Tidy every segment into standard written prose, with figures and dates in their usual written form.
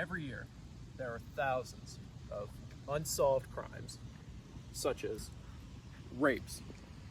Every year, there are thousands of unsolved crimes, such as rapes,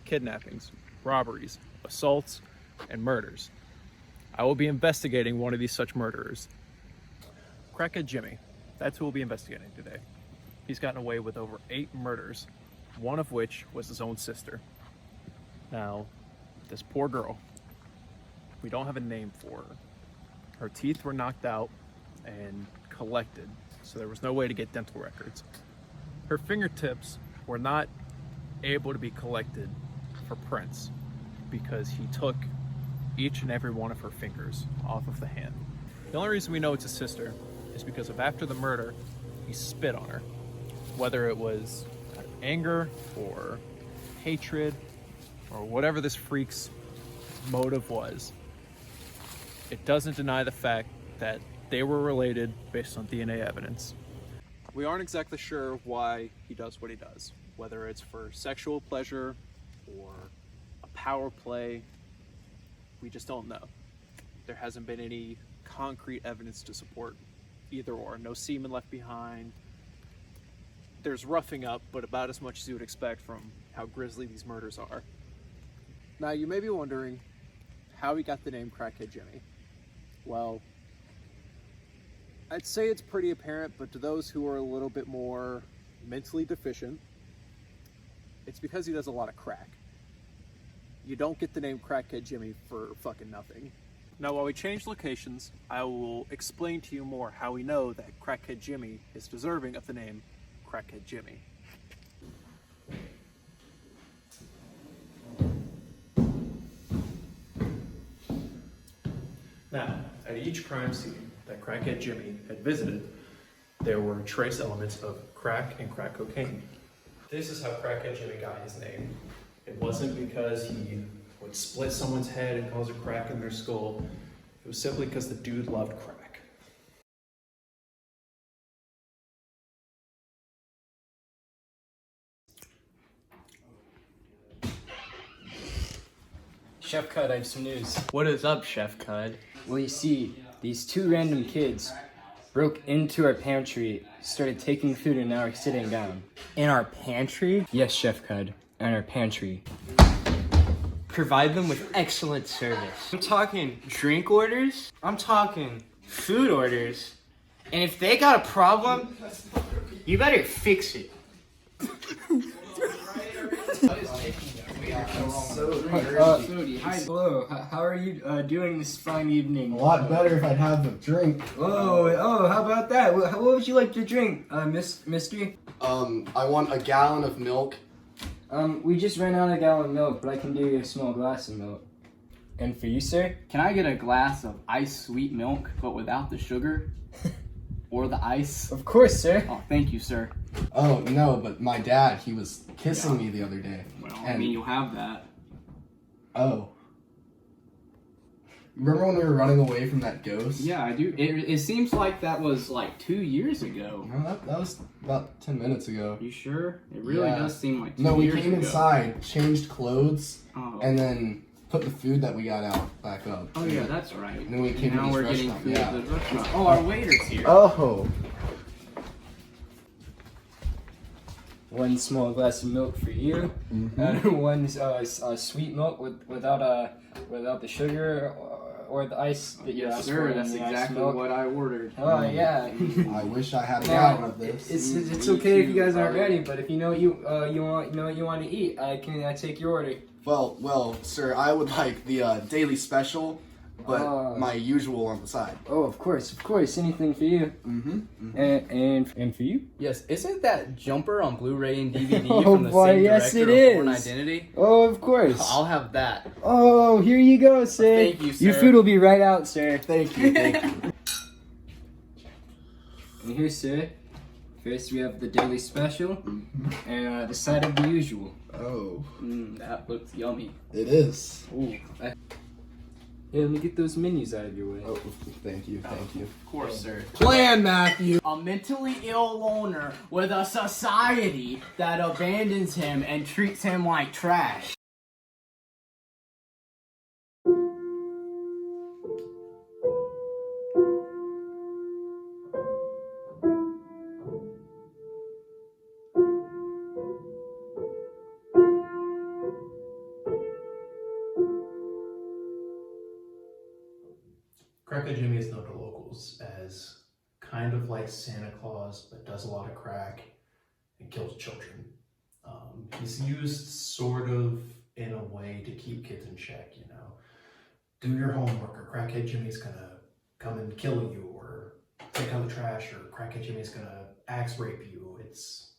kidnappings, robberies, assaults, and murders. I will be investigating one of these such murderers. Crackhead Jimmy, that's who we'll be investigating today. He's gotten away with over 8 murders, one of which was his own sister. Now, this poor girl, we don't have a name for her. Her teeth were knocked out and collected, so there was no way to get dental records. Her fingertips were not able to be collected for prints because he took each and every one of her fingers off of the hand. The only reason we know it's his sister is because of after the murder, he spit on her. Whether it was out of anger or hatred or whatever this freak's motive was, it doesn't deny the fact that they were related based on DNA evidence. We aren't exactly sure why he does what he does, whether it's for sexual pleasure or a power play. We just don't know. There hasn't been any concrete evidence to support either or. No semen left behind. There's roughing up, but about as much as you would expect from how grisly these murders are. Now, you may be wondering how he got the name Crackhead Jimmy. Well, I'd say it's pretty apparent, but to those who are a little bit more mentally deficient, it's because he does a lot of crack. You don't get the name Crackhead Jimmy for fucking nothing. Now, while we change locations, I will explain to you more how we know that Crackhead Jimmy is deserving of the name Crackhead Jimmy. Now, at each crime scene that Crackhead Jimmy had visited, there were trace elements of crack and crack cocaine. This is how Crackhead Jimmy got his name. It wasn't because he would split someone's head and cause a crack in their skull. It was simply because the dude loved crack. Chef Cud, I have some news. What is up, Chef Cud? Well, you see, these 2 random kids broke into our pantry, started taking food, and now are sitting down. In our pantry? Yes, Chef Cud, in our pantry. Provide them with excellent service. I'm talking drink orders. I'm talking food orders. And if they got a problem, you better fix it. Hello, how are you doing this fine evening? A lot better if I'd have a drink. Oh, how about that? What would you like to drink, Mystery? I want a gallon of milk. We just ran out of a gallon of milk, but I can do you a small glass of milk. And for you, sir? Can I get a glass of iced sweet milk, but without the sugar? Or the ice? Of course, sir. Oh, thank you, sir. Oh, no, but my dad, he was kissing me the other day. Well, I mean, you'll have that. Oh. Remember when we were running away from that ghost? Yeah, I do. It seems like that was like 2 years ago. No, that was about 10 minutes ago. You sure? It really does seem like 2 No, we years came ago. inside, changed clothes, Oh. and then put the food that we got out back up. Oh yeah, that's right. And then we came now to we're this getting restaurant. food Yeah. at the restaurant. Oh, our waiter's here. Oh. 1 small glass of milk for you, and 1 sweet milk without the sugar or the ice that you Yes, asked sir. for. That's in the iced exactly milk. what I ordered. Oh yeah. I wish I had a Now, gallon of this. it's okay if you guys aren't ready, but if you know what you want to eat, I can take your order. Well, sir, I would like the daily special, but my usual on the side. Oh, of course, anything for you. And for you? Yes, isn't that Jumper on Blu-ray and DVD Oh, from the boy, same yes, director it of Born is. Identity? Oh, of course. I'll have that. Oh, here you go, sir. Thank you, sir. Your food will be right out, sir. Thank you, thank you. And here, sir. First, we have the daily special, and the side of the usual. Oh, That looks yummy. it is. Ooh, Here, let me get those menus out of your way. Oh, thank you. of course, sir. Plan, Matthew. A mentally ill loner with a society that abandons him and treats him like trash. Crackhead Jimmy is known to locals as kind of like Santa Claus, but does a lot of crack and kills children. He's used sort of in a way to keep kids in check, you know. Do your homework, or Crackhead Jimmy's gonna come and kill you, or take out the trash, or Crackhead Jimmy's gonna axe rape you. It's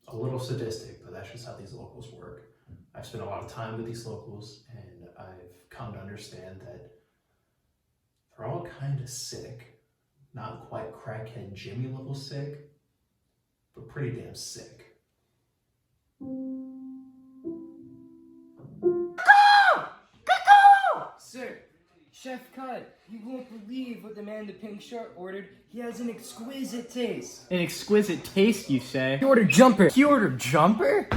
a little sadistic, but that's just how these locals work. I've spent a lot of time with these locals, and I've come to understand that they're all kind of sick. Not quite Crackhead Jimmy level sick, but pretty damn sick. Sir, Chef Cut, you won't believe what the man in the pink shirt ordered. He has an exquisite taste. An exquisite taste, you say? He ordered jumper. He ordered jumper?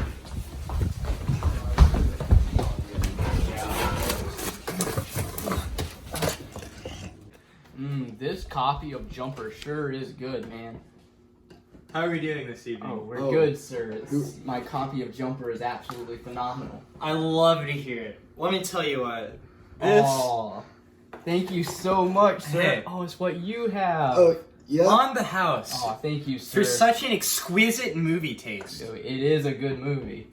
This copy of Jumper sure is good, man. How are we doing this evening? Oh, we're good, sir. My copy of Jumper is absolutely phenomenal. I love to hear it. Let me tell you what. This Oh, thank you so much, sir. Hey. Oh, it's what you have. Oh, yeah. on the house Oh, thank you, sir. for such an exquisite movie taste. It is a good movie.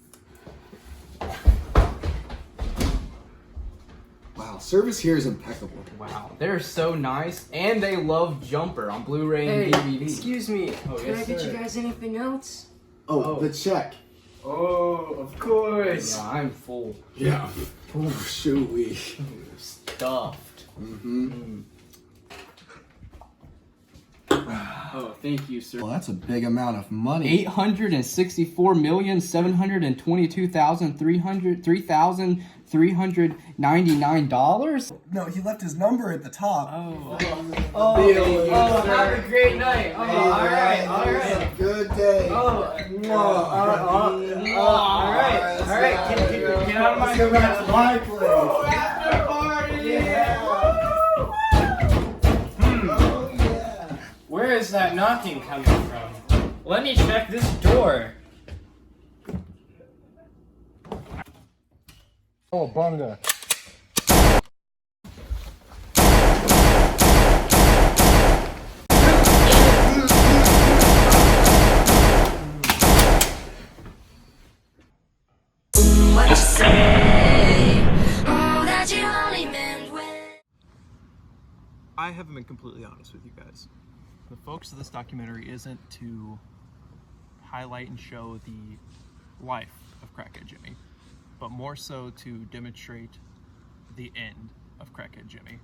Wow, service here is impeccable. Wow, they're so nice, and they love Jumper on Blu-ray and DVD. Excuse me. Oh, Can yes, I get sir. you guys anything else? Oh, the check. Oh, of course. Yeah, I'm full. Yeah. Oh, shoot, we. Stuffed. Mm-hmm. Oh, thank you, sir. Well, that's a big amount of money. $864,722,399. No, he left his number at the top. Have a great night. all right. Good day. All right. Get out of my Let's go back to my place. after party. Where is that knocking coming from? Let me check this door. Oh, bunga. What you say? Oh, that you only meant when. I haven't been completely honest with you guys. The focus of this documentary isn't to highlight and show the life of Crackhead Jimmy, but more so to demonstrate the end of Crackhead Jimmy.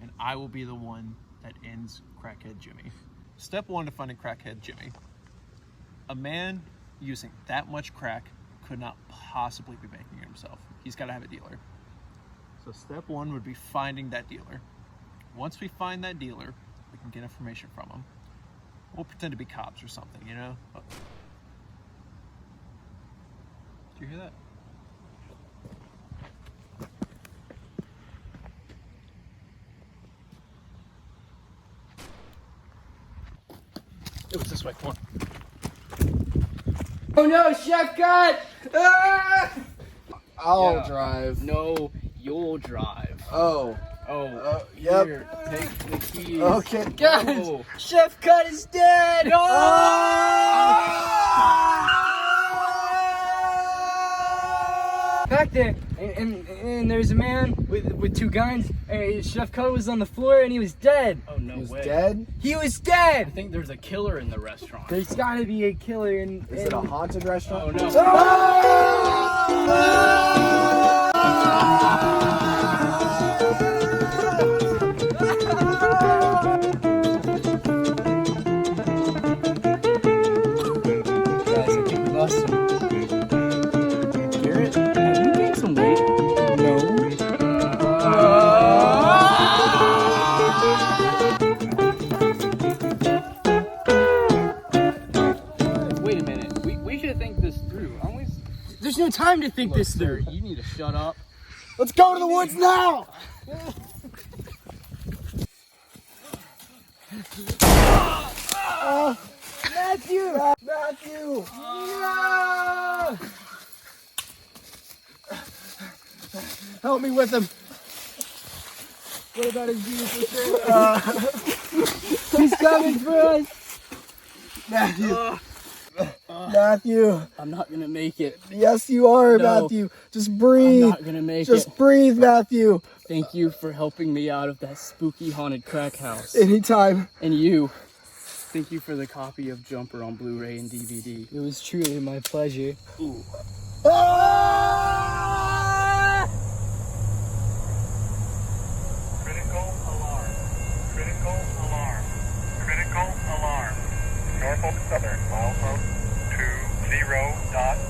And I will be the one that ends Crackhead Jimmy. Step one to finding Crackhead Jimmy. A man using that much crack could not possibly be making it himself. He's got to have a dealer. So step one would be finding that dealer. Once we find that dealer, we can get information from him. We'll pretend to be cops or something, you know? Did you hear that? It was this way, come on. Oh no, Chef Cut! Ah! I'll drive. No, you'll drive. Oh. Oh, Yep. here, take the keys. Okay. Guys, Oh. Chef Cut is dead! Back there, and there's a man with two guns. Chef Cut was on the floor and he was dead. Oh, no He was way. dead? He was I dead! think there's a killer in the restaurant. There's gotta be a killer in. Is it a haunted restaurant? Oh, no. Guys, I think we lost him. Garrett, have you gained some weight? Wait a minute. We should think this through. Aren't we? There's no time to think this Sir, through. you need to shut up. Let's go to the woods now! Matthew! Matthew! No! Help me with him. What about his beautiful shirt? He's coming for us. Matthew. Matthew. I'm not gonna make it. Yes, you are, No. Matthew. Just breathe. I'm not gonna make Just it. breathe, Matthew. Thank you for helping me out of that spooky haunted crack house. Anytime. And you. Thank you for the copy of Jumper on Blu-ray and DVD. It was truly my pleasure. Critical alarm. Critical alarm. Critical alarm. Norfolk Southern, milepost 20.9.